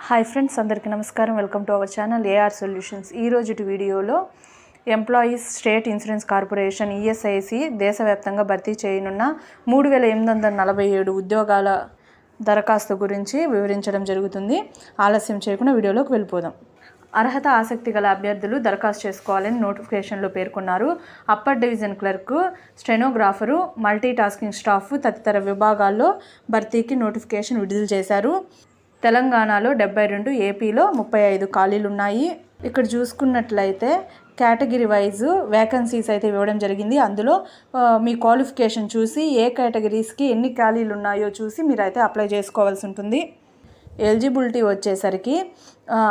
Hi friends, అందరికీ నమస్కారం. Welcome to our channel AR solutions. ఈ రోజుటి వీడియోలో employees state insurance corporation ESIC దేశవ్యాప్తంగా భర్తీ చేయనున్న 3847 ఉద్యోగాల దరఖాస్తు గురించి వివరించడం జరుగుతుంది. ఆలస్యం చేయకుండా వీడియోలోకి వెళ్ళిపోదాం. అర్హత ఆసక్తి గల అభ్యర్థులు దరఖాస్తు చేసుకోవాలని నోటిఫికేషన్లో పేర్కొన్నారు. Upper division clerk, stenographer, multi tasking staff తదితర విభాగాల్లో భర్తీకి నోటిఫికేషన్ విడుదల చేశారు. తెలంగాణలో 72, ఏపీలో 35 ఖాళీలు ఉన్నాయి. ఇక్కడ చూసుకున్నట్లయితే కేటగిరీ వైజ్ వేకెన్సీస్ అయితే ఇవ్వడం జరిగింది. అందులో మీ క్వాలిఫికేషన్ చూసి ఏ కేటగిరీస్కి ఎన్ని ఖాళీలు ఉన్నాయో చూసి మీరైతే అప్లై చేసుకోవాల్సి ఉంటుంది. ఎలిజిబిలిటీ వచ్చేసరికి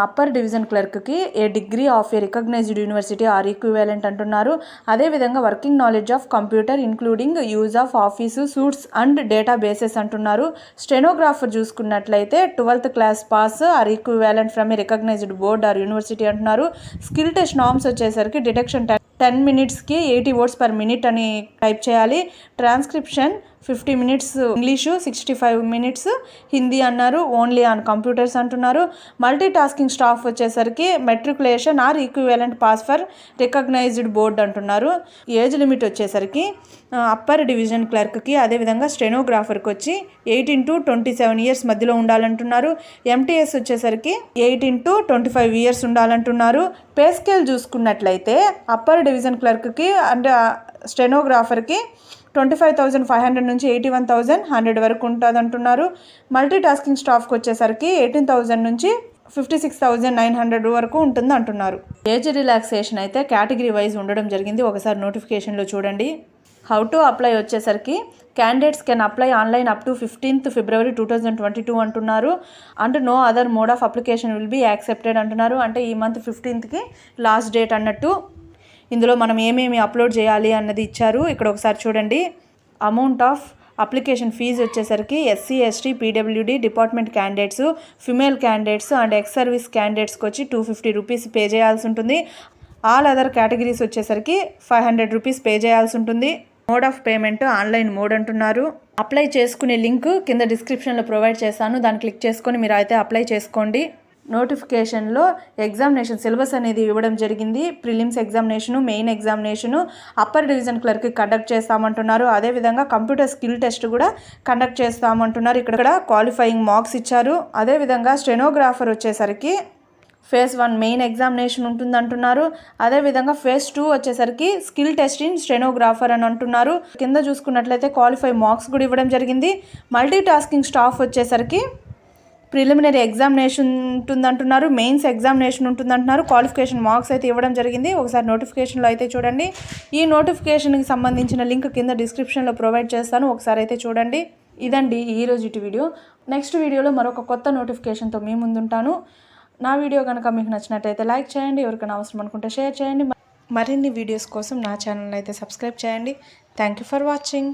అప్పర్ డివిజన్ క్లర్క్కి a degree of a recognised university or equivalent అంటున్నారు. అదేవిధంగా working knowledge of computer including use of office suites and data bases అంటున్నారు. స్టెనోగ్రాఫర్ చూసుకున్నట్లయితే 12th class pass or equivalent from a recognised board or university అంటున్నారు. Skill test norms వచ్చేసరికి dictation 10 minutesకి 80 words per minute అని type చేయాలి. Transcription 50 minutes English, 65 minutes Hindi అన్నారు. Only on computers అంటున్నారు. Multi tasking staff వచ్చేసరికి matriculation or equivalent pass for recognised board అంటున్నారు. Age limit వచ్చేసరికి అప్పర్ డివిజన్ క్లర్క్కి అదేవిధంగా స్టెనోగ్రాఫర్కి వచ్చి 18 to 27 years మధ్యలో ఉండాలంటున్నారు. ఎంటీఎస్ వచ్చేసరికి 18 to 25 years ఉండాలంటున్నారు. పే స్కేల్ చూసుకున్నట్లయితే అప్పర్ డివిజన్ క్లర్క్కి అండ్ స్టెనోగ్రాఫర్కి 25,500 నుంచి 81,100 వరకు ఉంటుంది అంటున్నారు. మల్టీ టాస్కింగ్ స్టాఫ్కి వచ్చేసరికి 18,000 నుంచి 56,900 వరకు ఉంటుంది అంటున్నారు. ఏజ్ రిలాక్సేషన్ అయితే కేటగిరీ వైజ్ ఉండడం జరిగింది. ఒకసారి నోటిఫికేషన్లో చూడండి. హౌ టు అప్లై వచ్చేసరికి candidates can apply online up to 15th February 2022 అంటున్నారు. And no other mode of application will be accepted అంటున్నారు. అంటే ఈ మంత్ 15th లాస్ట్ డేట్ అన్నట్టు. ఇందులో మనం ఏమేమి అప్లోడ్ చేయాలి అన్నది ఇచ్చారు. ఇక్కడ ఒకసారి చూడండి. అమౌంట్ ఆఫ్ అప్లికేషన్ ఫీజు వచ్చేసరికి SC, ST, PWD department candidates, female candidates and ex service క్యాండిడేట్స్కి వచ్చి 250 rupees పే చేయాల్సి ఉంటుంది. ఆల్ అదర్ కేటగిరీస్ వచ్చేసరికి 500 rupees పే చేయాల్సి ఉంటుంది. Mode of payment online mode అంటున్నారు. అప్లై చేసుకునే లింక్ కింద డిస్క్రిప్షన్లో ప్రొవైడ్ చేస్తాను. దాన్ని క్లిక్ చేసుకొని మీరు అయితే అప్లై చేసుకోండి. నోటిఫికేషన్లో ఎగ్జామినేషన్ సిలబస్ అనేది ఇవ్వడం జరిగింది. Prelims examination, main examination upper division క్లర్క్కి కండక్ట్ చేస్తామంటున్నారు. అదేవిధంగా కంప్యూటర్ స్కిల్ టెస్ట్ కూడా కండక్ట్ చేస్తామంటున్నారు. ఇక్కడ క్వాలిఫైయింగ్ మార్క్స్ ఇచ్చారు. అదేవిధంగా స్టెనోగ్రాఫర్ వచ్చేసరికి phase 1 మెయిన్ ఎగ్జామినేషన్ ఉంటుంది అంటున్నారు. అదేవిధంగా phase 2 వచ్చేసరికి స్కిల్ టెస్ట్ ఇన్ స్టెనోగ్రాఫర్ అని అంటున్నారు. కింద చూసుకున్నట్లయితే క్వాలిఫై మార్క్స్ కూడా ఇవ్వడం జరిగింది. మల్టీ టాస్కింగ్ స్టాఫ్ వచ్చేసరికి ప్రిలిమినరీ ఎగ్జామినేషన్ ఉంటుందంటున్నారు. మెయిన్స్ ఎగ్జామినేషన్ ఉంటుందంటున్నారు. క్వాలిఫికేషన్ మార్క్స్ అయితే ఇవ్వడం జరిగింది. ఒకసారి నోటిఫికేషన్లో అయితే చూడండి. ఈ నోటిఫికేషన్కి సంబంధించిన లింక్ కింద డిస్క్రిప్షన్లో ప్రొవైడ్ చేస్తాను. ఒకసారి అయితే చూడండి. ఇదండి ఈరోజు వీడియో. నెక్స్ట్ వీడియోలో మరొక కొత్త నోటిఫికేషన్తో మీ ముందుంటాను. నా వీడియో కనుక మీకు నచ్చినట్టయితే లైక్ చేయండి. ఎవరికైనా అవసరం అనుకుంటే షేర్ చేయండి. మరిన్ని వీడియోస్ కోసం నా ఛానల్ అయితే సబ్స్క్రైబ్ చేయండి. Thank you for watching.